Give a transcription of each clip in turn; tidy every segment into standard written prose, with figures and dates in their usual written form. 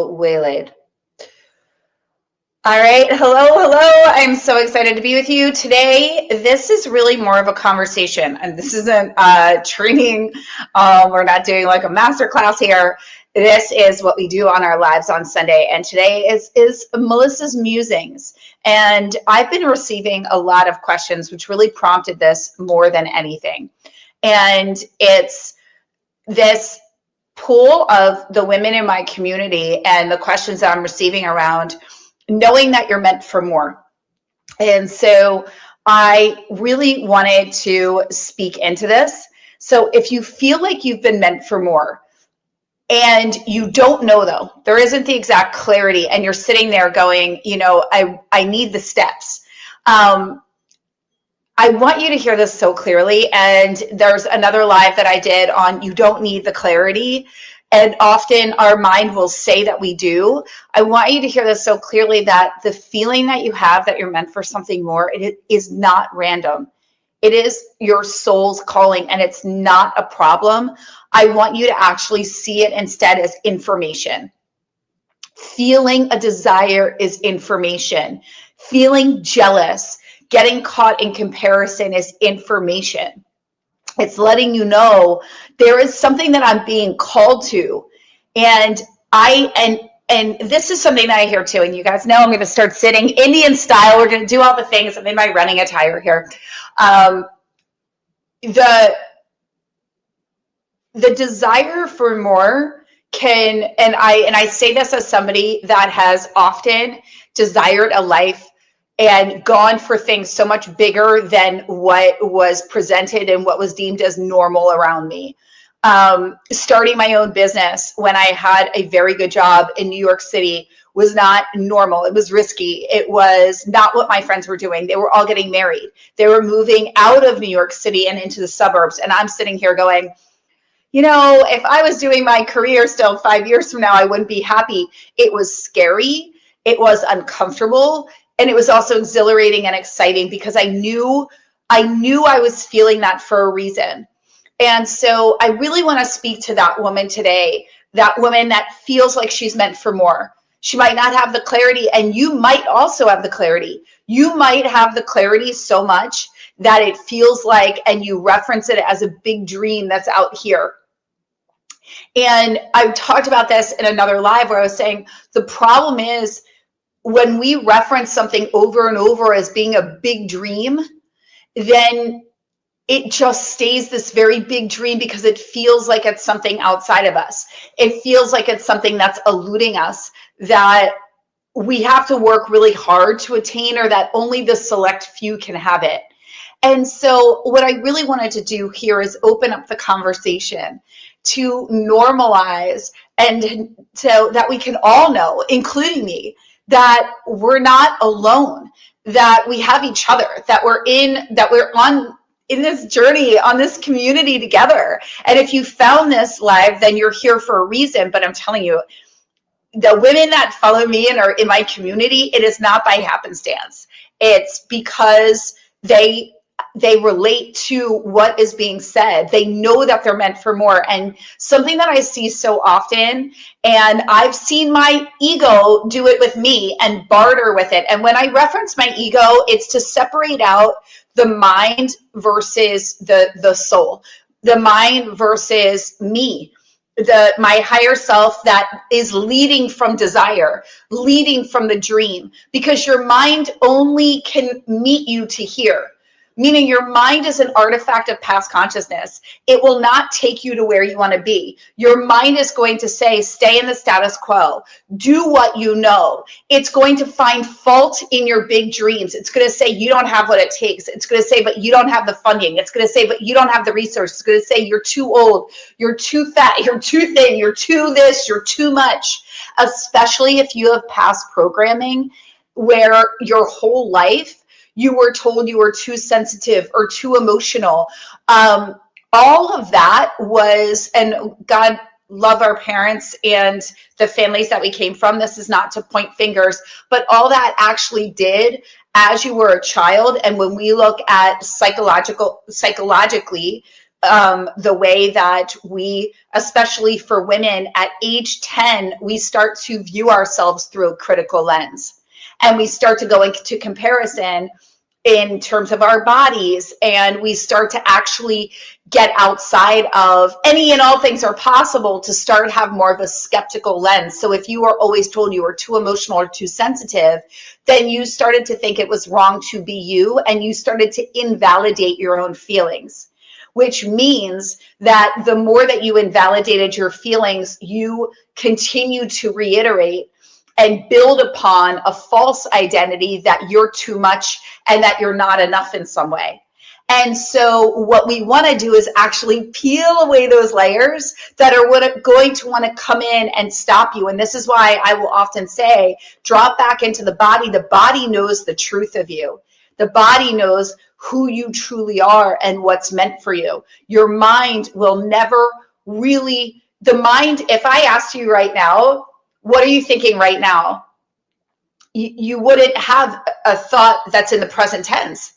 Waylaid. All right. Hello. I'm so excited to be with you today. This is really more of a conversation, and this isn't training. We're not doing like a master class here. This is what we do on our lives on Sunday. And today is Melissa's musings. And I've been receiving a lot of questions, which really prompted this more than anything. And it's this pool of the women in my community and the questions that I'm receiving around knowing that you're meant for more. And so I really wanted to speak into this. So if you feel like you've been meant for more and you don't know, though, there isn't the exact clarity, and you're sitting there going, I need the steps. I want you to hear this so clearly. And there's another live that I did on you don't need the clarity. And often our mind will say that we do. I want you to hear this so clearly, that the feeling that you have that you're meant for something more, it is not random. It is your soul's calling, and it's not a problem. I want you to actually see it instead as information. Feeling a desire is information. Feeling jealous, getting caught in comparison is information. It's letting you know there is something that I'm being called to. And this is something that I hear too. And you guys know I'm going to start sitting Indian style. We're going to do all the things. I'm in my running attire here. The desire for more can, and I say this as somebody that has often desired a life and gone for things so much bigger than what was presented and what was deemed as normal around me. Starting my own business when I had a very good job in New York City was not normal. It was risky. It was not what my friends were doing. They were all getting married. They were moving out of New York City and into the suburbs. And I'm sitting here going, if I was doing my career still 5 years from now, I wouldn't be happy. It was scary. It was uncomfortable. And it was also exhilarating and exciting because I knew I was feeling that for a reason. And so I really want to speak to that woman today, that woman that feels like she's meant for more. She might not have the clarity, and you might also have the clarity. You might have the clarity so much that it feels like, and you reference it as a big dream that's out here. And I talked about this in another live where I was saying the problem is, when we reference something over and over as being a big dream, then it just stays this very big dream because it feels like it's something outside of us. It feels like it's something that's eluding us, that we have to work really hard to attain, or that only the select few can have it. And so what I really wanted to do here is open up the conversation to normalize, and so that we can all know, including me, that we're not alone, that we have each other, that we're on in this journey, on this community together. And if you found this live, then you're here for a reason. But I'm telling you, the women that follow me and are in my community, it is not by happenstance. It's because they relate to what is being said. They know that they're meant for more. And something that I see so often, and I've seen my ego do it with me and barter with it. And when I reference my ego, it's to separate out the mind versus the soul, the mind versus me, my higher self that is leading from desire, leading from the dream, because your mind only can meet you to here. Meaning your mind is an artifact of past consciousness. It will not take you to where you want to be. Your mind is going to say, stay in the status quo. Do what you know. It's going to find fault in your big dreams. It's going to say, you don't have what it takes. It's going to say, but you don't have the funding. It's going to say, but you don't have the resources. It's going to say, you're too old. You're too fat. You're too thin. You're too this. You're too much. Especially if you have past programming where your whole life you were told you were too sensitive or too emotional. All of that was, and God love our parents and the families that we came from. This is not to point fingers, but all that actually did as you were a child. And when we look at psychologically, the way that we, especially for women at age 10, we start to view ourselves through a critical lens, and we start to go into comparison in terms of our bodies, and we start to actually get outside of any and all things are possible to start have more of a skeptical lens. So if you were always told you were too emotional or too sensitive, then you started to think it was wrong to be you, and you started to invalidate your own feelings, which means that the more that you invalidated your feelings, you continue to reiterate and build upon a false identity that you're too much and that you're not enough in some way. And so what we want to do is actually peel away those layers that are going to want to come in and stop you. And this is why I will often say, drop back into the body. The body knows the truth of you. The body knows who you truly are and what's meant for you. Your mind will never really, the mind, if I asked you right now, what are you thinking right now? You wouldn't have a thought that's in the present tense.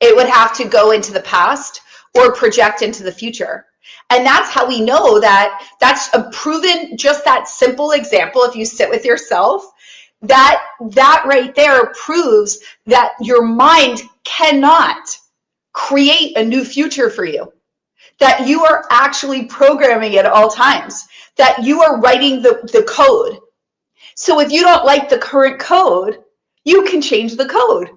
It would have to go into the past or project into the future. And that's how we know that that's a proven, just that simple example. If you sit with yourself, that right there proves that your mind cannot create a new future for you, that you are actually programming at all times, that you are writing the code. So if you don't like the current code, you can change the code.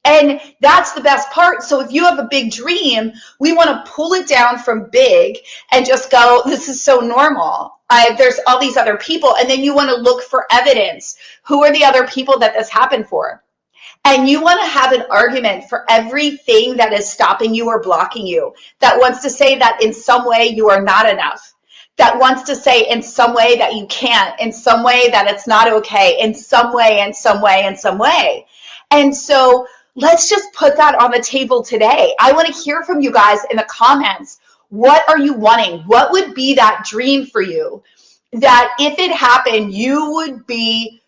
And that's the best part. So if you have a big dream, we want to pull it down from big and just go, this is so normal. There's all these other people. And then you want to look for evidence. Who are the other people that this happened for? And you want to have an argument for everything that is stopping you or blocking you, that wants to say that in some way you are not enough, that wants to say in some way that you can't, in some way that it's not okay, in some way, in some way, in some way. And so let's just put that on the table today. I want to hear from you guys in the comments. What are you wanting? What would be that dream for you that if it happened, you would be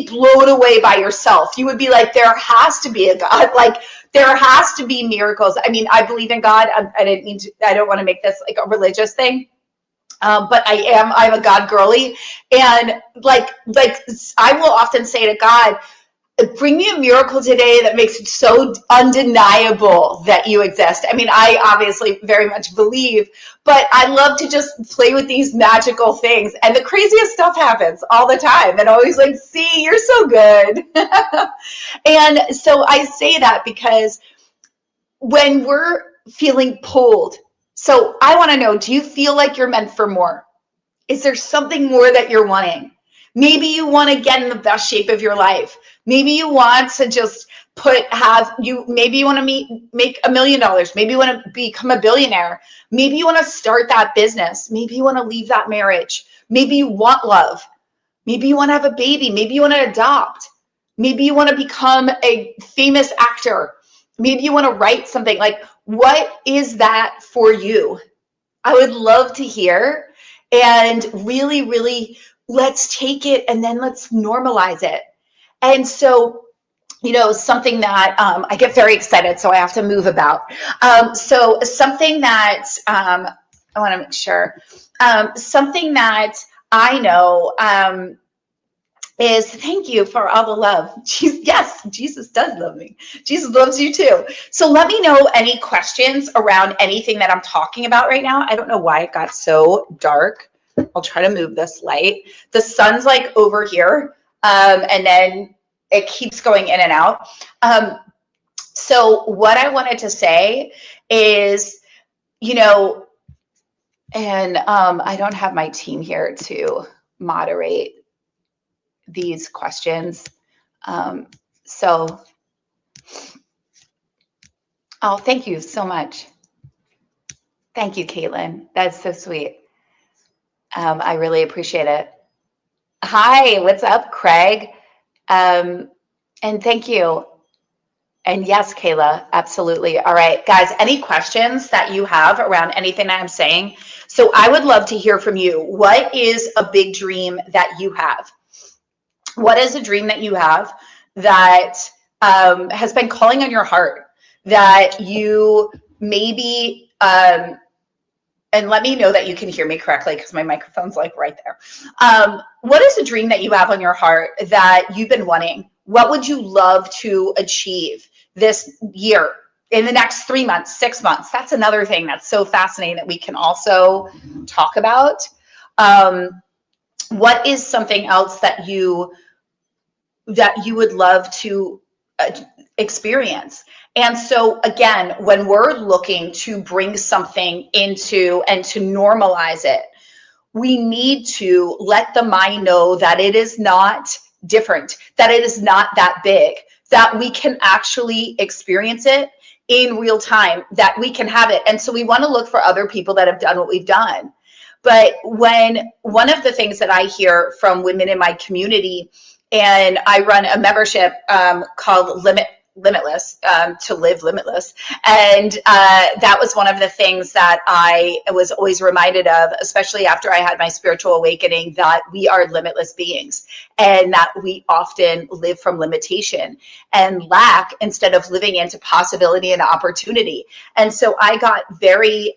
blown away by yourself? You would be like, there has to be a God. Like, there has to be miracles. I mean, I believe in God. I don't want to make this like a religious thing. But I'm a God girly. And like I will often say to God, bring me a miracle today that makes it so undeniable that you exist. I mean, I obviously very much believe, but I love to just play with these magical things. And the craziest stuff happens all the time. And always like, see, you're so good. And so I say that because when we're feeling pulled, so I want to know, do you feel like you're meant for more? Is there something more that you're wanting? Maybe you want to get in the best shape of your life. Maybe you want to just maybe you want to make $1 million. Maybe you want to become a billionaire. Maybe you want to start that business. Maybe you want to leave that marriage. Maybe you want love. Maybe you want to have a baby. Maybe you want to adopt. Maybe you want to become a famous actor. Maybe you want to write something. Like, what is that for you? I would love to hear. And really, really, let's take it and then let's normalize it. And so, something that I get very excited, so I have to move about. So something that I want to make sure, something that I know is, thank you for all the love. Yes, Jesus does love me. Jesus loves you too. So let me know any questions around anything that I'm talking about right now. I don't know why it got so dark. I'll try to move this light. The sun's like over here, and then it keeps going in and out. So what I wanted to say is, and I don't have my team here to moderate these questions. Oh, thank you so much. Thank you, Caitlin. That's so sweet. I really appreciate it. Hi, what's up, Craig? And thank you. And yes, Kayla, absolutely. All right, guys, any questions that you have around anything that I'm saying? So I would love to hear from you. What is a big dream that you have? What is a dream that you have that has been calling on your heart, that you maybe, and let me know that you can hear me correctly because my microphone's like right there. What is a dream that you have on your heart that you've been wanting? What would you love to achieve this year, in the next 3 months, 6 months? That's another thing that's so fascinating that we can also talk about. What is something else that you would love to experience? And so again, when we're looking to bring something into and to normalize it, we need to let the mind know that it is not different, that it is not that big, that we can actually experience it in real time, that we can have it. And so we want to look for other people that have done what we've done. But when one of the things that I hear from women in my community, and I run a membership called Limitless, to live limitless. And that was one of the things that I was always reminded of, especially after I had my spiritual awakening, that we are limitless beings and that we often live from limitation and lack instead of living into possibility and opportunity. And so I got very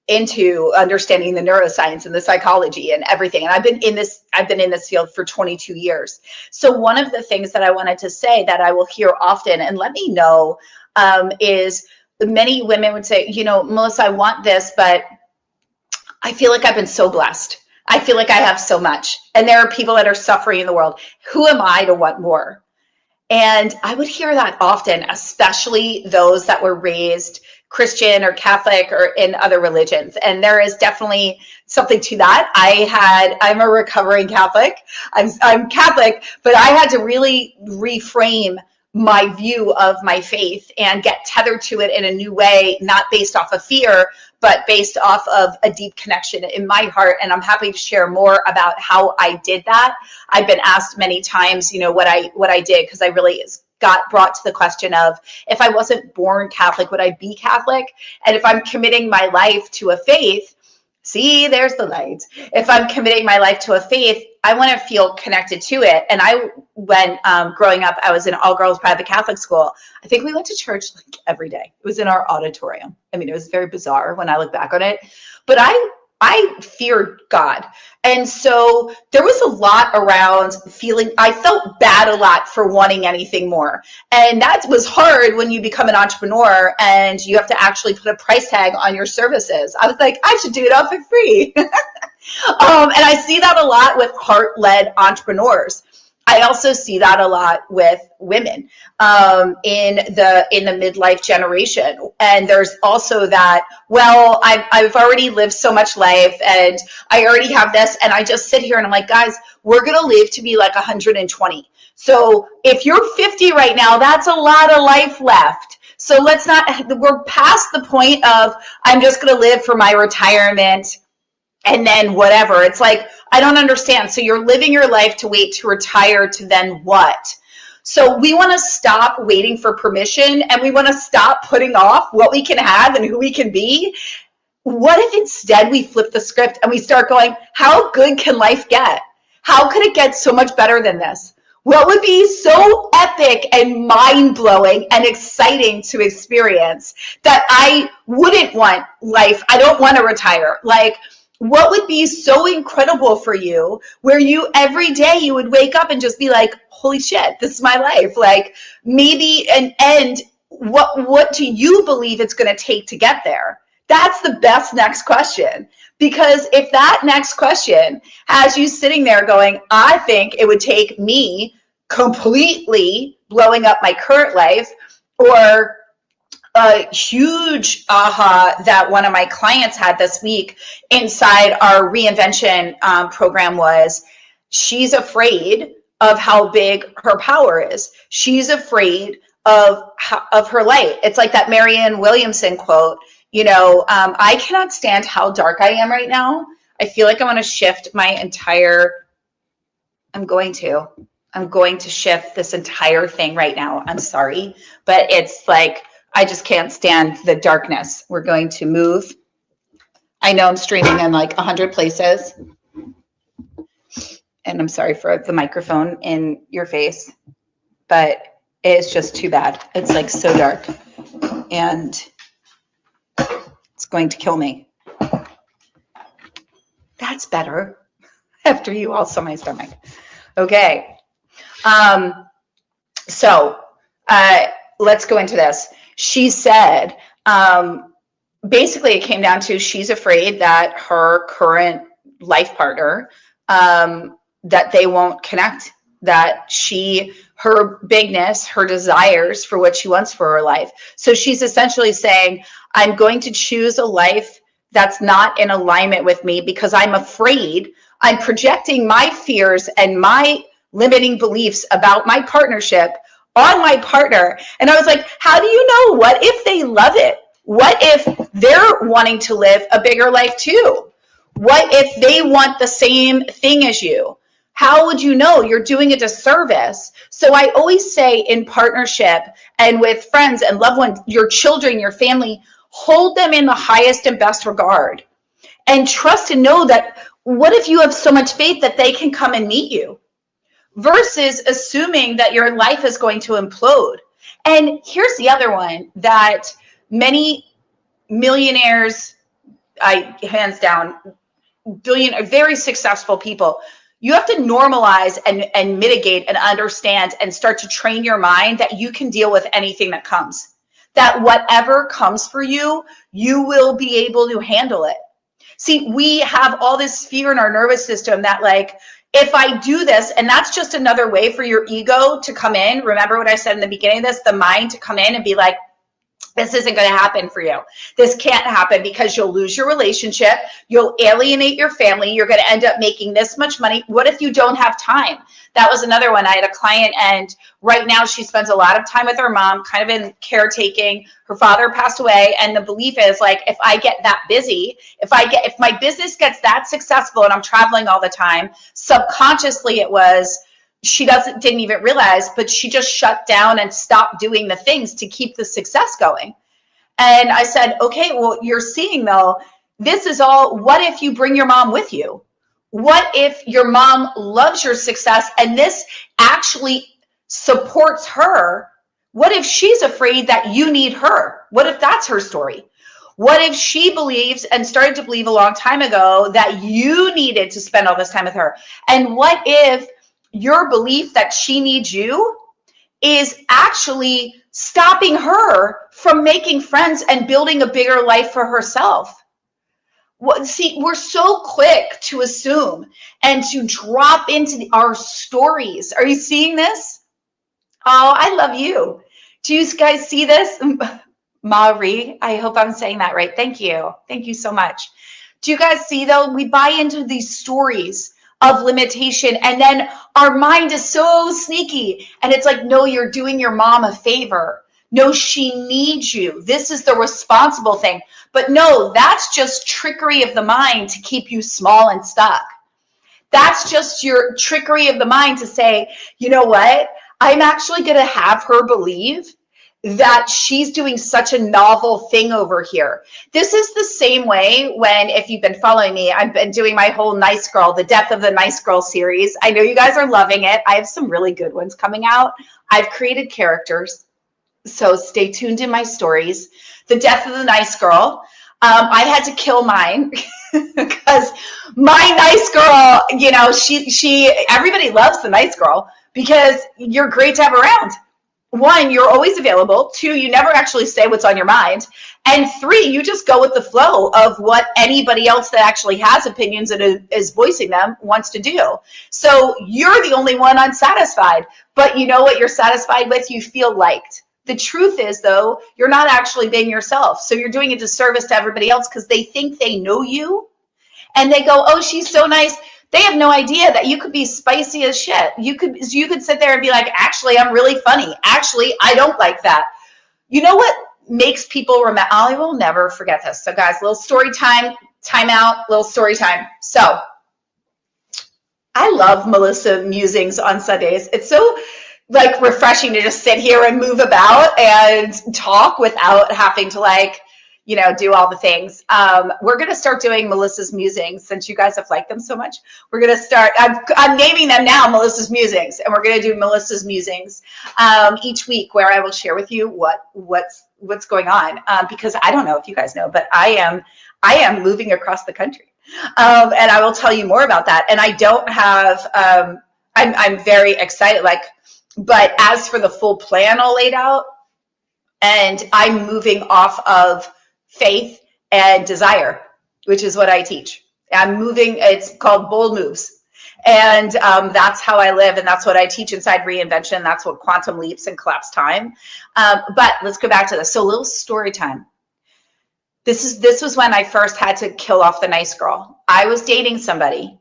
into understanding the neuroscience and the psychology and everything. And I've been in this field for 22 years. So one of the things that I wanted to say that I will hear often, and let me know, is many women would say, Melissa, I want this, but I feel like I've been so blessed. I feel like I have so much. And there are people that are suffering in the world. Who am I to want more? And I would hear that often, especially those that were raised Christian or Catholic or in other religions. And there is definitely something to that. I'm a recovering Catholic. I'm Catholic, but I had to really reframe my view of my faith and get tethered to it in a new way, not based off of fear, but based off of a deep connection in my heart. And I'm happy to share more about how I did that. I've been asked many times, what I did, because I really got brought to the question of, if I wasn't born Catholic, would I be Catholic? And if I'm committing my life to a faith, see, there's the light. If I'm committing my life to a faith, I want to feel connected to it. And I went, growing up, I was in all-girls private Catholic school. I think we went to church like every day. It was in our auditorium. I mean, it was very bizarre when I look back on it. But I feared God. And so there was a lot around I felt bad a lot for wanting anything more. And that was hard when you become an entrepreneur and you have to actually put a price tag on your services. I was like, I should do it all for free. And I see that a lot with heart-led entrepreneurs. I also see that a lot with women in the midlife generation. And there's also that, well, I've already lived so much life and I already have this, and I just sit here and I'm like, guys, we're going to live to be like 120. So if you're 50 right now, that's a lot of life left. So we're past the point of, I'm just going to live for my retirement and then whatever. It's like, I don't understand. So you're living your life to wait to retire to then what? So we want to stop waiting for permission, and we want to stop putting off what we can have and who we can be. What if instead we flip the script and we start going, how good can life get? How could it get so much better than this? What would be so epic and mind-blowing and exciting to experience that I wouldn't want life? I don't want to retire. Like, what would be so incredible for you where you every day you would wake up and just be like, holy shit, this is my life. Like, maybe and what do you believe it's going to take to get there? That's the best next question. Because if that next question has you sitting there going, I think it would take me completely blowing up my current life, or a huge aha that one of my clients had this week inside our Reinvention program was, she's afraid of how big her power is. She's afraid of her light. It's like that Marianne Williamson quote, I cannot stand how dark I am right now. I feel like I want to shift my entire, I'm going to shift this entire thing right now. I'm sorry, but it's like, I just can't stand the darkness. We're going to move. I know I'm streaming in like 100 places. And I'm sorry for the microphone in your face, but it's just too bad. It's like so dark. And going to kill me. That's better after you all saw my stomach. Okay. So let's go into this. She said, basically it came down to she's afraid that her current life partner, that they won't connect, that her bigness, her desires for what she wants for her life. So she's essentially saying, I'm going to choose a life that's not in alignment with me because I'm afraid. I'm projecting my fears and my limiting beliefs about my partnership on my partner. And I was like, how do you know? What if they love it? What if they're wanting to live a bigger life too? What if they want the same thing as you? How would you know? You're doing a disservice. So I always say in partnership and with friends and loved ones, your children, your family, hold them in the highest and best regard and trust and know that what if you have so much faith that they can come and meet you versus assuming that your life is going to implode. And here's the other one that many millionaires, hands down, very successful people, you have to normalize and mitigate and understand and start to train your mind that you can deal with anything that comes. That whatever comes for you, you will be able to handle it. See, we have all this fear in our nervous system that like, if I do this, and that's just another way for your ego to come in. Remember what I said in the beginning of this, the mind to come in and be like, this isn't going to happen for you. This can't happen because you'll lose your relationship. You'll alienate your family. You're going to end up making this much money. What if you don't have time? That was another one. I had a client, and right now she spends a lot of time with her mom, kind of in caretaking. Her father passed away, and the belief is like, if I get that busy, if my business gets that successful and I'm traveling all the time, subconsciously it was, she didn't even realize, but she just shut down and stopped doing the things to keep the success going. And I said, okay, well, you're seeing though, this is all, what if you bring your mom with you? What if your mom loves your success and this actually supports her? What if she's afraid that you need her? What if that's her story? What if she believes and started to believe a long time ago that you needed to spend all this time with her? And what if your belief that she needs you is actually stopping her from making friends and building a bigger life for herself? See, we're so quick to assume and to drop into our stories. Are you seeing this? Oh, I love you. Do you guys see this? Marie, I hope I'm saying that right. Thank you. Thank you so much. Do you guys see though? We buy into these stories of limitation, and then our mind is so sneaky, and it's like, no, you're doing your mom a favor. No, she needs you. This is the responsible thing. But no, that's just trickery of the mind to keep you small and stuck. That's just your trickery of the mind to say, you know what? I'm actually going to have her believe that she's doing such a novel thing over here. This is the same way when, if you've been following me, I've been doing my whole Nice Girl, the Death of the Nice Girl series. I know you guys are loving it. I have some really good ones coming out. I've created characters, so stay tuned in my stories. The Death of the Nice Girl. I had to kill mine because my nice girl, you know, everybody loves the nice girl because you're great to have around. One, you're always available. Two, you never actually say what's on your mind. And three, you just go with the flow of what anybody else that actually has opinions and is voicing them wants to do. So you're the only one unsatisfied. But you know what you're satisfied with? You feel liked. The truth is, though, you're not actually being yourself. So you're doing a disservice to everybody else because they think they know you. And they go, oh, she's so nice. They have no idea that you could be spicy as shit. You could sit there and be like, actually, I'm really funny. Actually, I don't like that. You know what makes people remember? I will never forget this. So guys, little story time out, little story time. So I love Melissa musings on Sundays. It's so like refreshing to just sit here and move about and talk without having to like, you know, do all the things. We're going to start doing Melissa's musings since you guys have liked them so much. We're going to start, I'm naming them now Melissa's musings, and we're going to do Melissa's musings each week where I will share with you what's what's going on, because I don't know if you guys know, but I am moving across the country. And I will tell you more about that. And I don't have, I'm very excited, but as for the full plan all laid out, and I'm moving off of faith and desire, which is what I teach. I'm moving, it's called bold moves. And that's how I live. And that's what I teach inside Reinvention. That's what quantum leaps and collapse time. But let's go back to this. So a little story time. This was when I first had to kill off the nice girl. I was dating somebody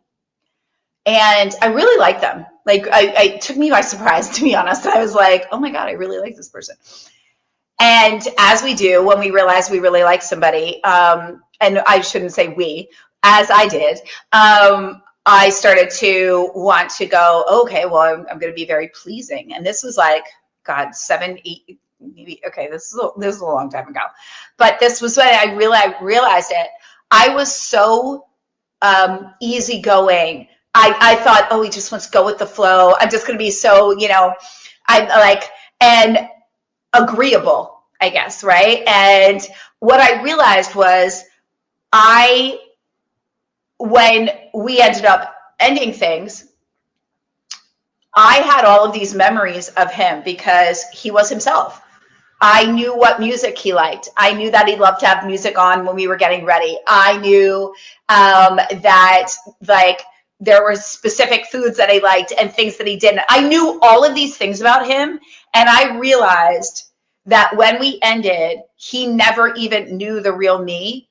and I really liked them. Like, it took me by surprise, to be honest. I was like, oh my God, I really like this person. And as we do, when we realize we really like somebody, and I shouldn't say we, as I did, I started to want to go, okay, well, I'm going to be very pleasing. And this was like, God, 7, 8, maybe, okay, this is a long time ago. But this was when I realized it. I was so easygoing. I thought, oh, he just wants to go with the flow. I'm just going to be so, I'm like, and agreeable, I guess, right? And what I realized was when we ended up ending things, I had all of these memories of him because he was himself. I knew what music he liked. I knew that he loved to have music on when we were getting ready. I knew that there were specific foods that he liked and things that he didn't. I knew all of these things about him. And I realized that when we ended, he never even knew the real me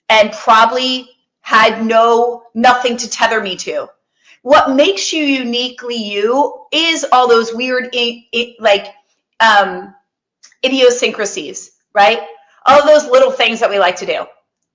and probably had nothing to tether me to. What makes you uniquely you is all those weird, idiosyncrasies, right? All those little things that we like to do.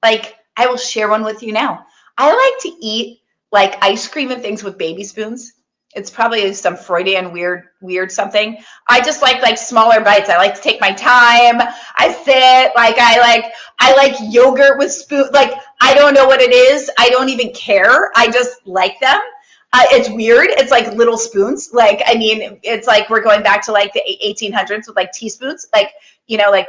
Like, I will share one with you now. I like to eat like ice cream and things with baby spoons. It's probably some Freudian weird something. I just like smaller bites. I like to take my time. I sit, I like yogurt with spoon. Like, I don't know what it is. I don't even care. I just like them. It's weird. It's like little spoons. It's like we're going back to like the 1800s with like teaspoons, like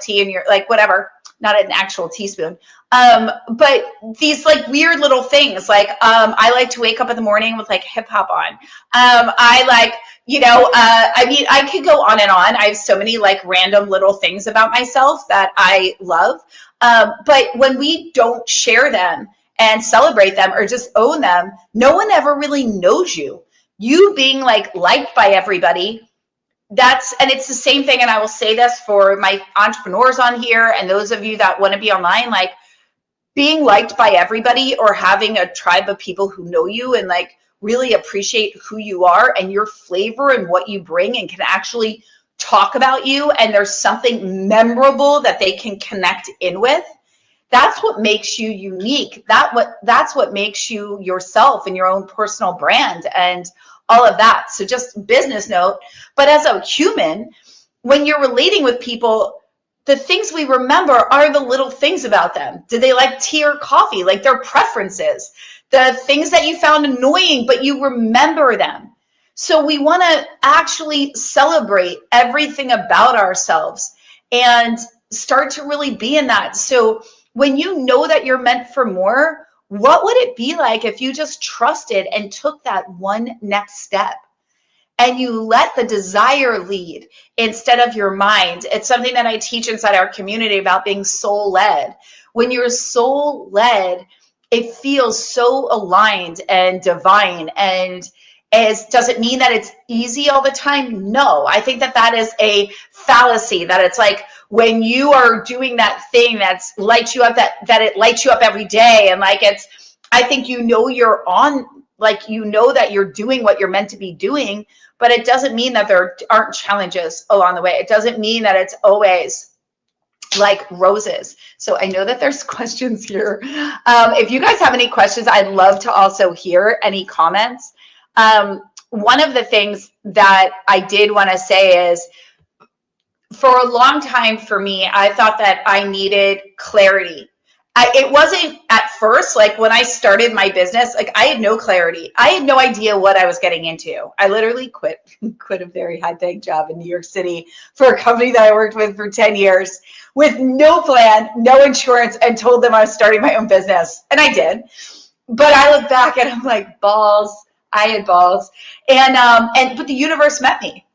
tea in your, like whatever, not an actual teaspoon. But these like weird little things, I like to wake up in the morning with like hip hop on. I could go on and on. I have so many like random little things about myself that I love. But when we don't share them and celebrate them or just own them, no one ever really knows you. You being liked by everybody, and it's the same thing. And I will say this for my entrepreneurs on here and those of you that want to be online, like being liked by everybody or having a tribe of people who know you and like really appreciate who you are and your flavor and what you bring and can actually talk about you. And there's something memorable that they can connect in with. That's what makes you unique. That's what makes you yourself and your own personal brand and all of that. So just business note, but as a human, when you're relating with people, the things we remember are the little things about them. Do they like tea or coffee? Like their preferences, the things that you found annoying, but you remember them. So we want to actually celebrate everything about ourselves and start to really be in that. So when you know that you're meant for more, what would it be like if you just trusted and took that one next step and you let the desire lead instead of your mind? It's something that I teach inside our community about being soul-led. When you're soul-led, it feels so aligned and divine. And does it mean that it's easy all the time? No, I think that is a fallacy, that it's like when you are doing that thing that's lights you up, that it lights you up every day. And like, I think you're on, like, that you're doing what you're meant to be doing, but it doesn't mean that there aren't challenges along the way. It doesn't mean that it's always like roses. So I know that there's questions here. If you guys have any questions, I'd love to also hear any comments. One of the things that I did want to say is, for a long time for me, I thought that I needed clarity. it wasn't at first, like when I started my business, like I had no clarity. I had no idea what I was getting into. I literally quit a very high paying job in New York City for a company that I worked with for 10 years with no plan, no insurance, and told them I was starting my own business. And I did. But I look back and I'm like, balls. I had balls. But the universe met me.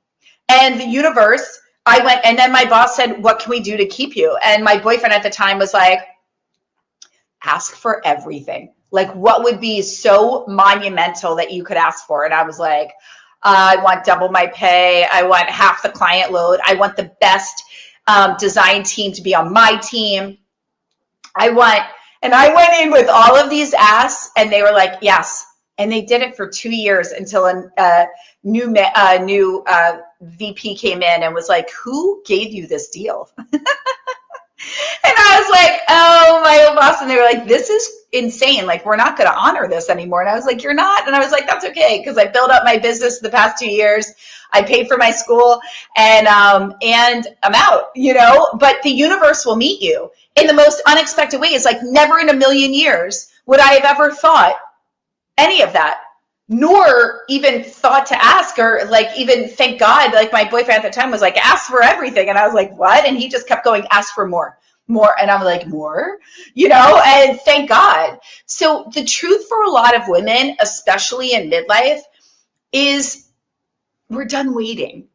And the universe, I went, and then my boss said, what can we do to keep you? And my boyfriend at the time was like, ask for everything. Like, what would be so monumental that you could ask for? And I was like, I want double my pay. I want half the client load. I want the best design team to be on my team. I went in with all of these asks, and they were like, yes. And they did it for 2 years until a new VP came in and was like, who gave you this deal? And I was like, oh, my old boss. And they were like, this is insane. Like, we're not going to honor this anymore. And I was like, you're not. And I was like, that's okay. Because I built up my business the past 2 years. I paid for my school, and I'm out, you know, but the universe will meet you in the most unexpected ways. Like, never in a million years would I have ever thought any of that, nor even thought to ask, or like even thank God, like my boyfriend at the time was like, ask for everything. And I was like, what? And he just kept going, ask for more. And I'm like, more, you know, and thank God. So the truth for a lot of women, especially in midlife, is we're done waiting.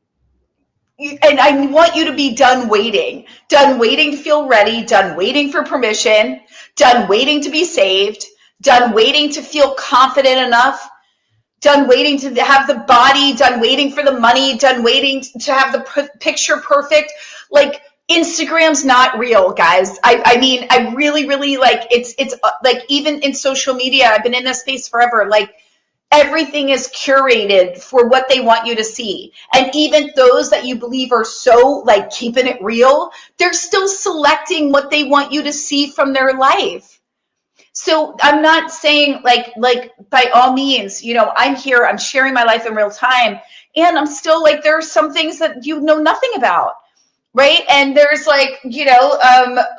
And I want you to be done waiting to feel ready, done waiting for permission, done waiting to be saved, done waiting to feel confident enough, done waiting to have the body, done waiting for the money, done waiting to have the picture perfect. Like, Instagram's not real, guys. I mean, I really, really, like, it's like, even in social media, I've been in this space forever. Like, everything is curated for what they want you to see. And even those that you believe are so, like, keeping it real, they're still selecting what they want you to see from their life. So I'm not saying like by all means, you know, I'm here, I'm sharing my life in real time, and I'm still like, there are some things that you know nothing about, right? And there's like, you know,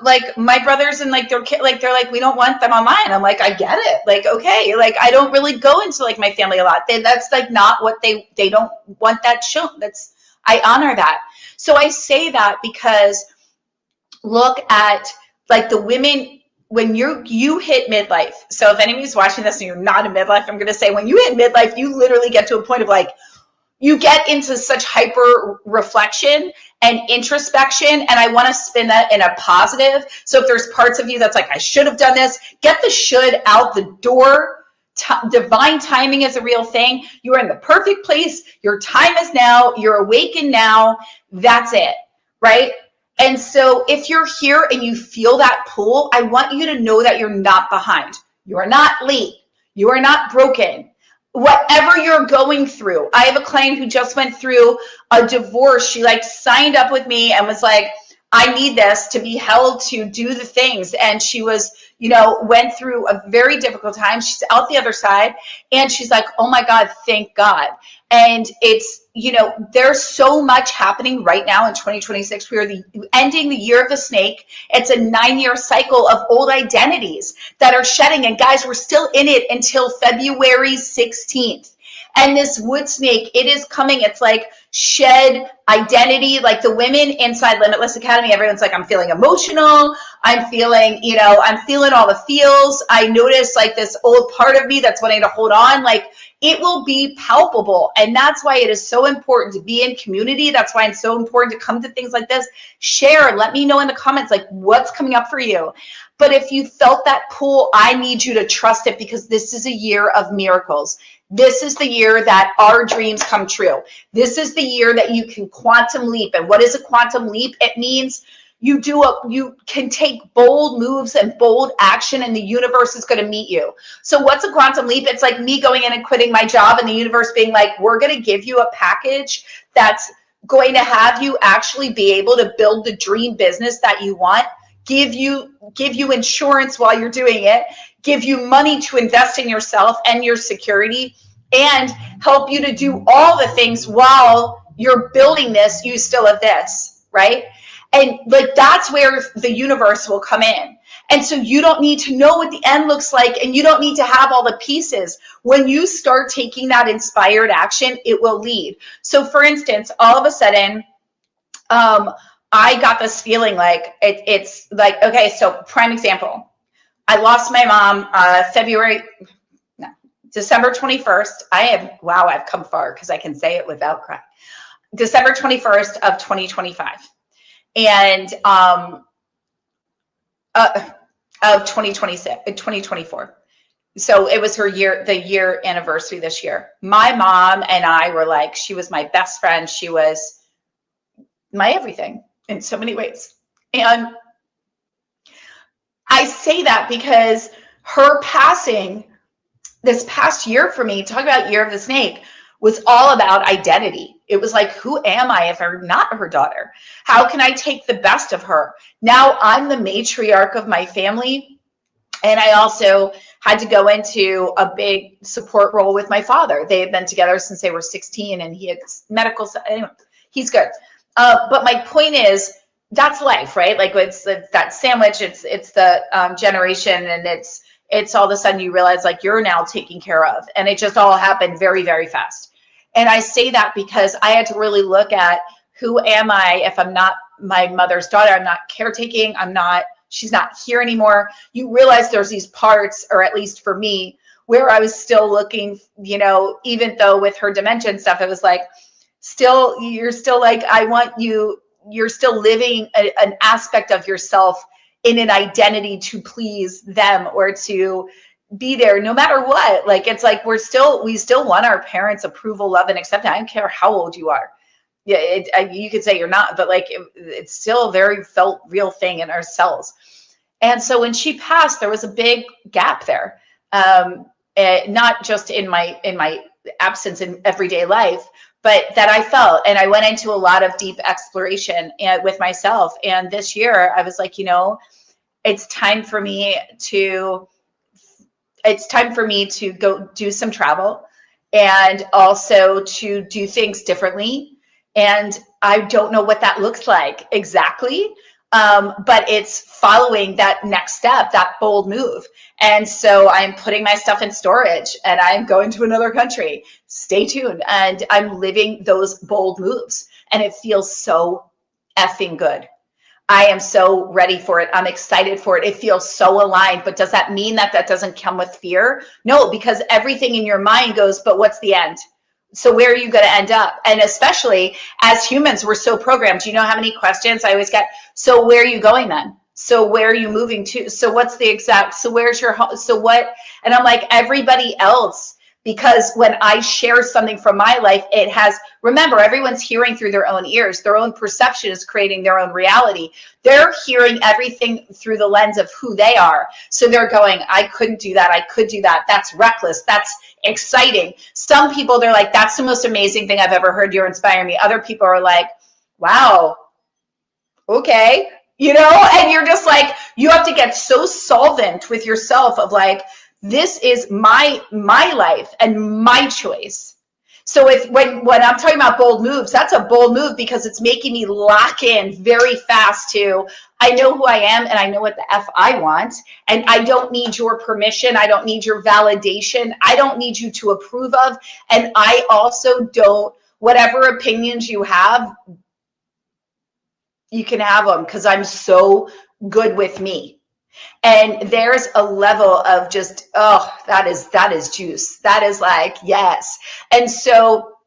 like my brothers and like their kid, like they're like, we don't want them online. I'm like, I get it. Like, okay, like I don't really go into like my family a lot. That's like not what they don't want that shown. I honor that. So I say that because look at like the women. When you hit midlife, so if anybody's watching this and you're not in midlife, I'm going to say when you hit midlife, you literally get to a point of like, you get into such hyper reflection and introspection. And I want to spin that in a positive. So if there's parts of you that's like, I should have done this, get the should out the door. Divine timing is a real thing. You are in the perfect place. Your time is now. You're awakened now. That's it, right? And so if you're here and you feel that pull, I want you to know that you're not behind. You are not late. You are not broken. Whatever you're going through. I have a client who just went through a divorce. She like signed up with me and was like, I need this to be held to do the things. And she was, you know, went through a very difficult time. She's out the other side and she's like, oh my God, thank God. And it's, you know, there's so much happening right now in 2026. We are ending the year of the snake. It's a 9-year cycle of old identities that are shedding. And guys, we're still in it until February 16th. And this wood snake, it is coming. It's like shed identity. Like the women inside Limitless Academy, everyone's like, I'm feeling emotional. I'm feeling, you know, I'm feeling all the feels. I notice like this old part of me that's wanting to hold on. Like it will be palpable. And that's why it is so important to be in community. That's why it's so important to come to things like this. Share, let me know in the comments, like what's coming up for you. But if you felt that pull, I need you to trust it because this is a year of miracles. This is the year that our dreams come true. This is the year that you can quantum leap. And what is a quantum leap? It means you can take bold moves and bold action and the universe is going to meet you. So what's a quantum leap? It's like me going in and quitting my job and the universe being like, we're going to give you a package that's going to have you actually be able to build the dream business that you want. Give you insurance while you're doing it, give you money to invest in yourself and your security, and help you to do all the things while you're building this, you still have this, right? And like that's where the universe will come in. And so you don't need to know what the end looks like, and you don't need to have all the pieces. When you start taking that inspired action, it will lead. So for instance, all of a sudden, I got this feeling like it's like, okay, so prime example. I lost my mom December 21st. I've come far because I can say it without crying. December 21st of 2025. And of 2024. So it was the year anniversary this year. My mom and I were like, she was my best friend. She was my everything in so many ways. And I say that because her passing this past year for me, talk about year of the snake, was all about identity. It was like, who am I if I'm not her daughter? How can I take the best of her? Now I'm the matriarch of my family. And I also had to go into a big support role with my father. They had been together since they were 16, and he had medical, anyway, he's good. But my point is, that's life, right? Like it's that sandwich, it's the generation, and it's all of a sudden you realize like you're now taken care of. And it just all happened very, very fast. And I say that because I had to really look at, who am I if I'm not my mother's daughter? I'm not caretaking. She's not here anymore. You realize there's these parts, or at least for me, where I was still looking, even though with her dementia and stuff, it was like, you're still like, you're still living an aspect of yourself in an identity to please them or to be there no matter what. Like, it's like, we still want our parents' approval, love, and acceptance. I don't care how old you are. Yeah, you could say you're not, but like it's still a very felt real thing in our cells. And so when she passed, there was a big gap there, not just in my absence in everyday life, but that I felt. And I went into a lot of deep exploration with myself. And this year I was like, it's time for me to go do some travel, and also to do things differently. And I don't know what that looks like exactly, but it's following that next step, that bold move. And so I'm putting my stuff in storage, and I'm going to another country. Stay tuned. And I'm living those bold moves, and it feels so effing good. I am so ready for it. I'm excited for it. It feels so aligned. But does that mean that doesn't come with fear? No, because everything in your mind goes, but what's the end? So where are you going to end up? And especially as humans, we're so programmed. Do you know how many questions I always get? So where are you going then? So where are you moving to? So what's the exact, so where's your home? So what? And I'm like, everybody else, because when I share something from my life, it has, remember, everyone's hearing through their own ears. Their own perception is creating their own reality. They're hearing everything through the lens of who they are. So they're going, I couldn't do that. I could do that. That's reckless. That's exciting. Some people, they're like, that's the most amazing thing I've ever heard. You're inspiring me. Other people are like, wow, okay. And you're just like, you have to get so solvent with yourself of like, this is my life and my choice. So when I'm talking about bold moves, that's a bold move because it's making me lock in very fast to, I know who I am and I know what the F I want. And I don't need your permission. I don't need your validation. I don't need you to approve of. And I also don't, whatever opinions you have, you can have them because I'm so good with me. And there's a level of just, oh, that is juice. That is like, yes. And so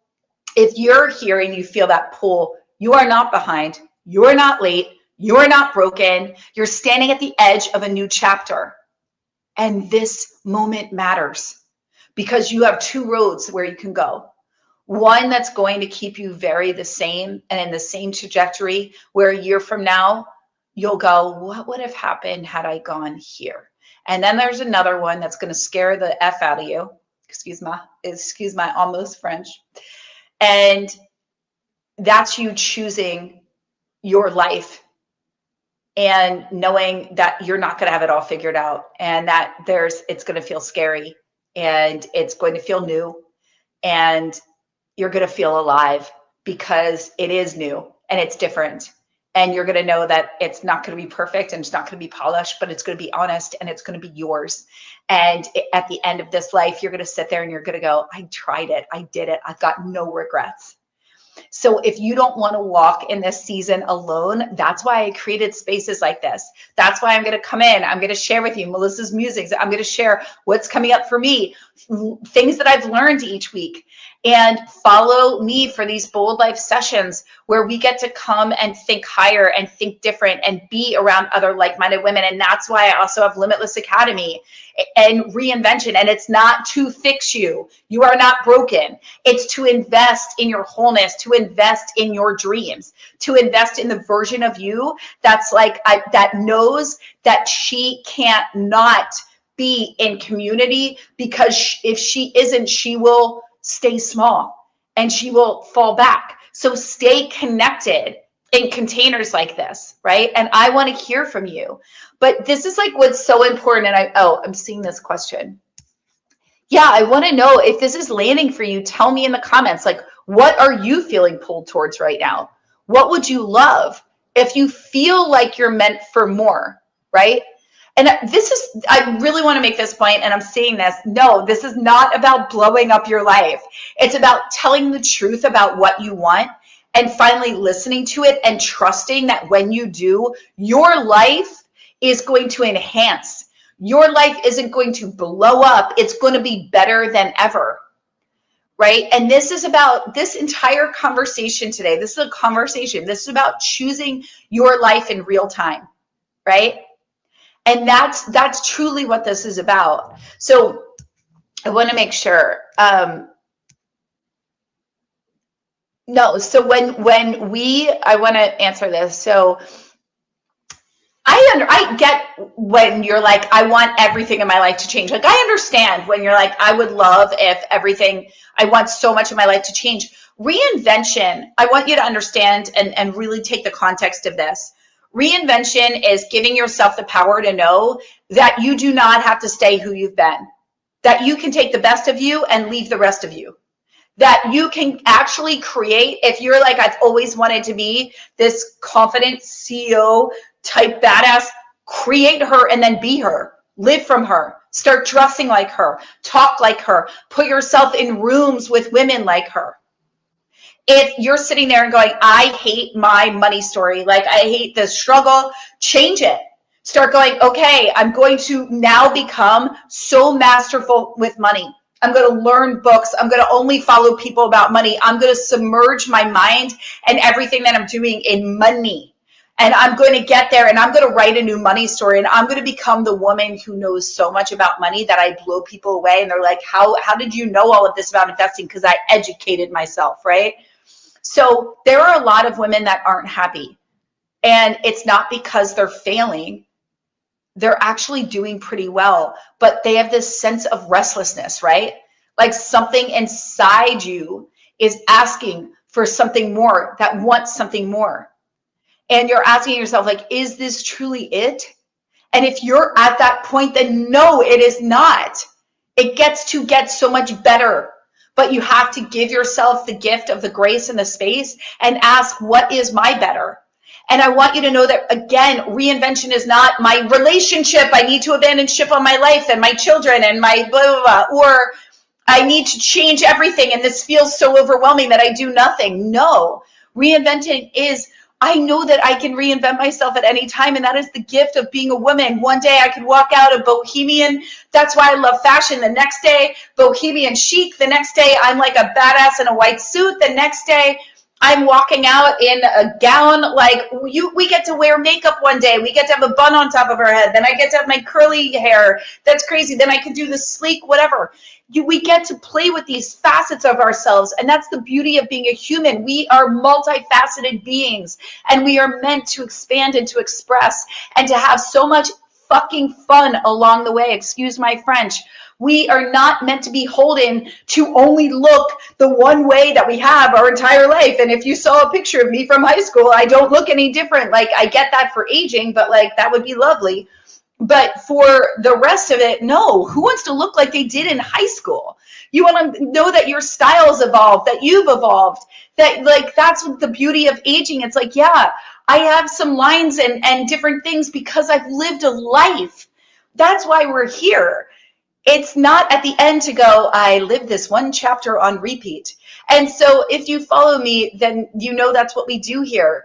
if you're here and you feel that pull, you are not behind. You are not late. You are not broken. You're standing at the edge of a new chapter. And this moment matters because you have two roads where you can go. One that's going to keep you very the same and in the same trajectory, where a year from now, you'll go, what would have happened had I gone here? And then there's another one that's going to scare the F out of you. Excuse my almost French. And that's you choosing your life and knowing that you're not going to have it all figured out, and that it's going to feel scary, and it's going to feel new, and you're going to feel alive because it is new and it's different. And you're going to know that it's not going to be perfect and it's not going to be polished, but it's going to be honest and it's going to be yours. And at the end of this life, you're going to sit there and you're going to go, I tried it. I did it. I've got no regrets. So if you don't want to walk in this season alone, that's why I created spaces like this. That's why I'm going to come in. I'm going to share with you Melissa's musings. I'm going to share what's coming up for me, things that I've learned each week. And follow me for these bold life sessions where we get to come and think higher and think different and be around other like-minded women. And that's why I also have Limitless Academy and Reinvention. And it's not to fix you. You are not broken. It's to invest in your wholeness, to invest in your dreams, to invest in the version of you that's like, that knows that she can't not be in community, because if she isn't, she will stay small and she will fall back. So stay connected in containers like this, right? And I want to hear from you. But this is like what's so important. And I'm seeing this question. Yeah, I want to know if this is landing for you. Tell me in the comments, like, what are you feeling pulled towards right now? What would you love if you feel like you're meant for more, right? And I really want to make this point, and I'm saying this. No, this is not about blowing up your life. It's about telling the truth about what you want and finally listening to it and trusting that when you do, your life is going to enhance. Your life isn't going to blow up. It's going to be better than ever, right? And this is about this entire conversation today. This is a conversation. This is about choosing your life in real time, right? And that's truly what this is about. So I want to make sure. So I want to answer this. So I get when you're like, I want everything in my life to change. Like, I understand when you're like, I would love if everything, I want so much of my life to change. Reinvention, I want you to understand and really take the context of this. Reinvention is giving yourself the power to know that you do not have to stay who you've been, that you can take the best of you and leave the rest of you, that you can actually create. If you're like, I've always wanted to be this confident CEO type badass, create her and then be her, live from her, start dressing like her, talk like her, put yourself in rooms with women like her. If you're sitting there and going, I hate my money story, like I hate the struggle, change it. Start going, okay, I'm going to now become so masterful with money. I'm going to learn books. I'm going to only follow people about money. I'm going to submerge my mind and everything that I'm doing in money. And I'm going to get there and I'm going to write a new money story. And I'm going to become the woman who knows so much about money that I blow people away. And they're like, how did you know all of this about investing? Because I educated myself, right? So there are a lot of women that aren't happy, and it's not because they're failing. They're actually doing pretty well, but they have this sense of restlessness, right? Like something inside you is asking for something more, that wants something more. And you're asking yourself, like, is this truly it? And if you're at that point, then no, it is not. It gets to get so much better. But you have to give yourself the gift of the grace and the space and ask, what is my better? And I want you to know that, again, reinvention is not my relationship. I need to abandon ship on my life and my children and my blah, blah, blah, or I need to change everything and this feels so overwhelming that I do nothing. No, reinventing is, I know that I can reinvent myself at any time, and that is the gift of being a woman. One day I could walk out a bohemian. That's why I love fashion. The next day, bohemian chic. The next day, I'm like a badass in a white suit. The next day, I'm walking out in a gown. Like we get to wear makeup one day. We get to have a bun on top of our head. Then I get to have my curly hair. That's crazy. Then I can do the sleek, whatever. We get to play with these facets of ourselves. And that's the beauty of being a human. We are multifaceted beings, and we are meant to expand and to express and to have so much fucking fun along the way. Excuse my French. We are not meant to be holden to only look the one way that we have our entire life. And if you saw a picture of me from high school, I don't look any different. Like, I get that for aging, but like, that would be lovely. But for the rest of it, no. Who wants to look like they did in high school? You want to know that your style's evolved, that you've evolved, that like, that's the beauty of aging. It's like, yeah, I have some lines and different things because I've lived a life. That's why we're here. It's not at the end to go, I lived this one chapter on repeat. And so if you follow me, then you know that's what we do here.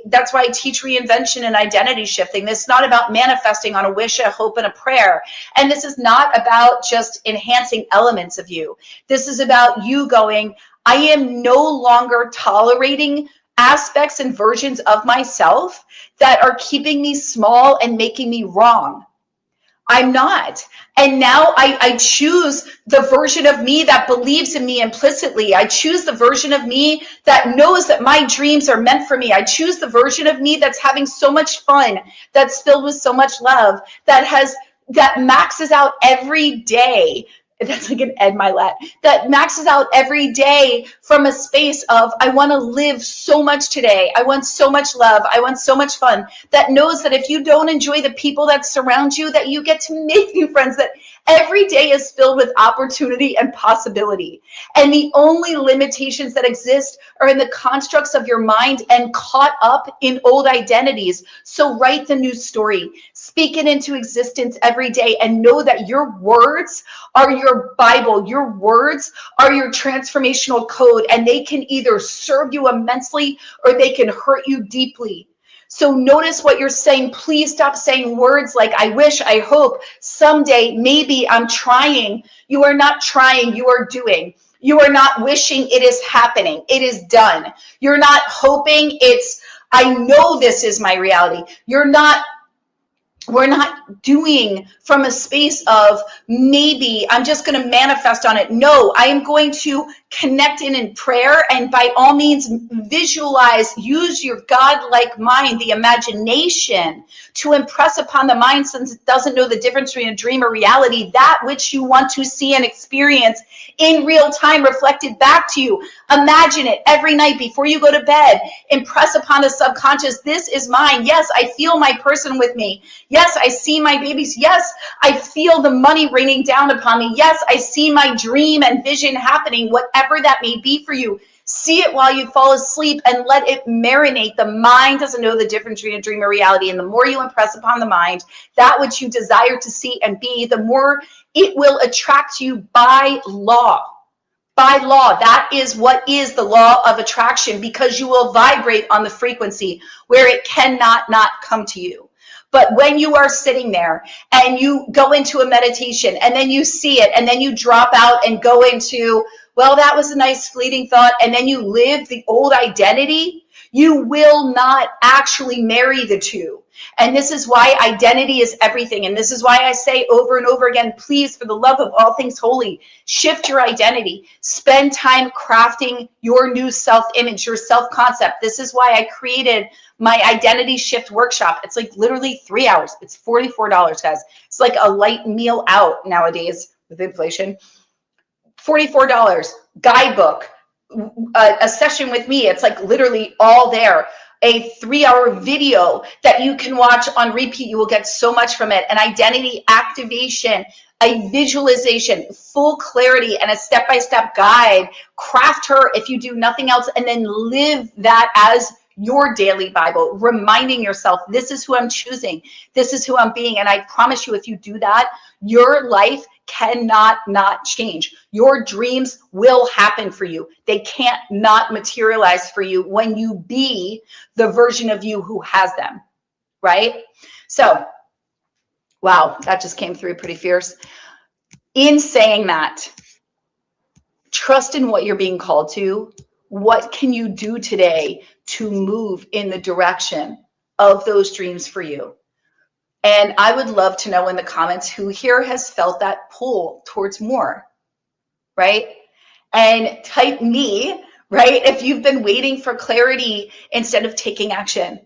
That's why I teach reinvention and identity shifting. This is not about manifesting on a wish, a hope, and a prayer. And this is not about just enhancing elements of you. This is about you going, I am no longer tolerating aspects and versions of myself that are keeping me small and making me wrong. I'm not. And now I choose the version of me that believes in me implicitly. I choose the version of me that knows that my dreams are meant for me. I choose the version of me that's having so much fun, that's filled with so much love, that maxes out every day. That's like an Ed Milet, that maxes out every day from a space of, I want to live so much today. I want so much love. I want so much fun. That knows that if you don't enjoy the people that surround you, that you get to make new friends, that every day is filled with opportunity and possibility. And the only limitations that exist are in the constructs of your mind and caught up in old identities. So write the new story, speak it into existence every day, and know that your words are your Bible. Your words are your transformational code, and they can either serve you immensely or they can hurt you deeply. So notice what you're saying. Please stop saying words like, I wish, I hope, someday, maybe, I'm trying. You are not trying, you are doing. You are not wishing, it is happening. It is done. You're not hoping, it's, I know this is my reality. We're not doing from a space of maybe I'm just going to manifest on it. No, I am going to connect in prayer, and by all means visualize, use your God-like mind, the imagination, to impress upon the mind, since it doesn't know the difference between a dream or reality, that which you want to see and experience in real time reflected back to you. Imagine it every night before you go to bed. Impress upon the subconscious, this is mine. Yes, I feel my person with me. Yes, I see my babies. Yes, I feel the money raining down upon me. Yes, I see my dream and vision happening, whatever that may be for you. See it while you fall asleep and let it marinate. The mind doesn't know the difference between a dream or reality. And the more you impress upon the mind that which you desire to see and be, the more it will attract you by law. By law. That is what is the law of attraction, because you will vibrate on the frequency where it cannot not come to you. But when you are sitting there and you go into a meditation and then you see it and then you drop out and go into, well, that was a nice fleeting thought, and then you live the old identity, you will not actually marry the two. And this is why identity is everything. And this is why I say over and over again, please, for the love of all things holy, shift your identity. Spend time crafting your new self-image, your self-concept. This is why I created my identity shift workshop. It's like literally 3 hours. It's $44, guys. It's like a light meal out nowadays with inflation. $44, guidebook, a session with me. It's like literally all there. A 3-hour video that you can watch on repeat. You will get so much from it. An identity activation, a visualization, full clarity, and a step-by-step guide. Craft her if you do nothing else, and then live that as your daily Bible, reminding yourself, this is who I'm choosing. This is who I'm being. And I promise you, if you do that, your life cannot not change. Your dreams will happen for you. They can't not materialize for you when you be the version of you who has them, right? So, wow, that just came through pretty fierce. In saying that, trust in what you're being called to. What can you do today to move in the direction of those dreams for you? And I would love to know in the comments who here has felt that pull towards more, right? And type me, right? If you've been waiting for clarity instead of taking action,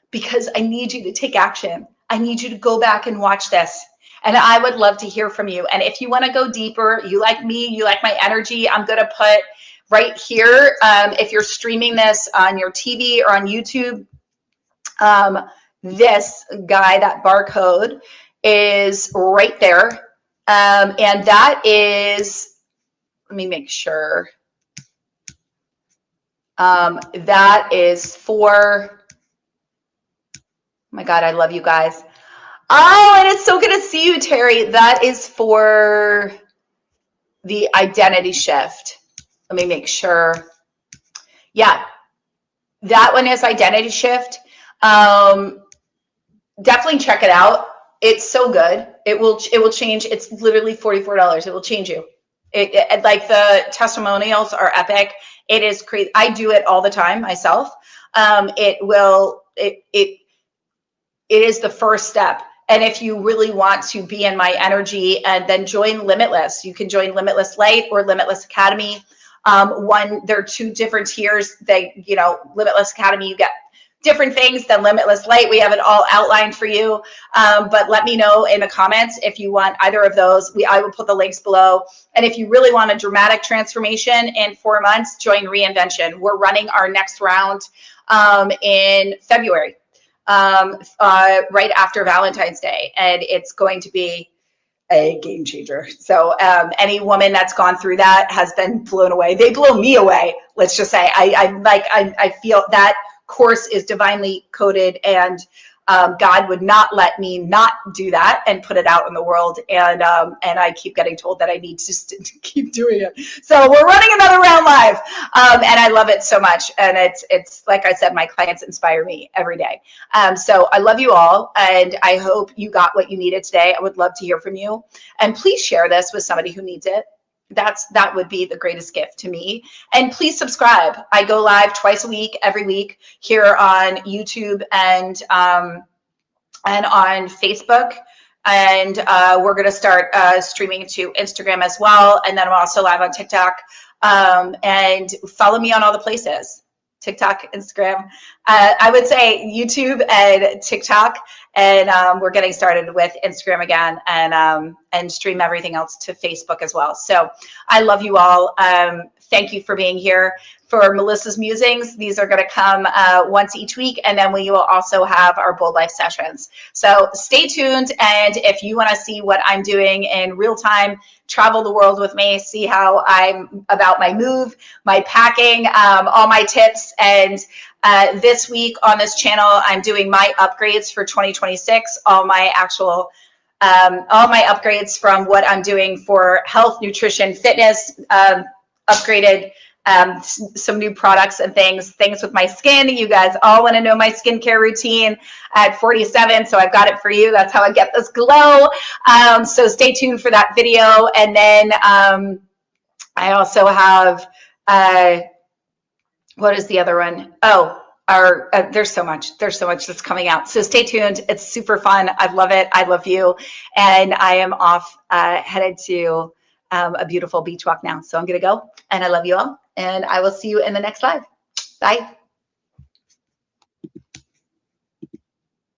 because I need you to take action. I need you to go back and watch this. And I would love to hear from you. And if you want to go deeper, you like me, you like my energy, I'm going to put right here, if you're streaming this on your TV or on YouTube, this guy, that barcode is right there. And that is, let me make sure. That is for my God, I love you guys. Oh, and it's so good to see you, Terry. That is for the identity shift. Let me make sure. Yeah, that one is identity shift. Definitely check it out. It's so good. It will change. It's literally $44. It will change you. It like the testimonials are epic. It is crazy. I do it all the time myself. It is the first step. And if you really want to be in my energy, and then join Limitless, you can join Limitless Light or Limitless Academy. There are two different tiers. Limitless Academy, you get different things than Limitless Light. We have it all outlined for you. But let me know in the comments if you want either of those. I will put the links below. And if you really want a dramatic transformation in 4 months, join Reinvention. We're running our next round in February, right after Valentine's Day. And it's going to be a game changer. So any woman that's gone through that has been blown away. They blow me away. Let's just say I feel that course is divinely coded, and God would not let me not do that and put it out in the world. And I keep getting told that I need to just keep doing it. So we're running another round live, and I love it so much. And it's like I said, my clients inspire me every day. So I love you all, and I hope you got what you needed today. I would love to hear from you, and please share this with somebody who needs it. That would be the greatest gift to me. And please subscribe. I go live twice a week, every week, here on YouTube and on Facebook. And we're going to start streaming to Instagram as well. And then I'm also live on TikTok. And follow me on all the places. TikTok, Instagram. I would say YouTube and TikTok, and we're getting started with Instagram again, and stream everything else to Facebook as well. So I love you all. Thank you for being here. For Melissa's Musings, these are going to come once each week, and then we will also have our Bold Life sessions. So stay tuned, and if you want to see what I'm doing in real time, travel the world with me, see how I'm about my move, my packing, all my tips. And this week on this channel, I'm doing my upgrades for 2026, all my upgrades from what I'm doing for health, nutrition, fitness, upgraded some new products and things with my skin. You guys all want to know my skincare routine at 47, so I've got it for you. That's how I get this glow. So stay tuned for that video. And then I also have, what is the other one? Oh, there's so much that's coming out. So stay tuned. It's super fun. I love it. I love you. And I am off, headed to a beautiful beach walk now. So I'm going to go, and I love you all. And I will see you in the next live. Bye.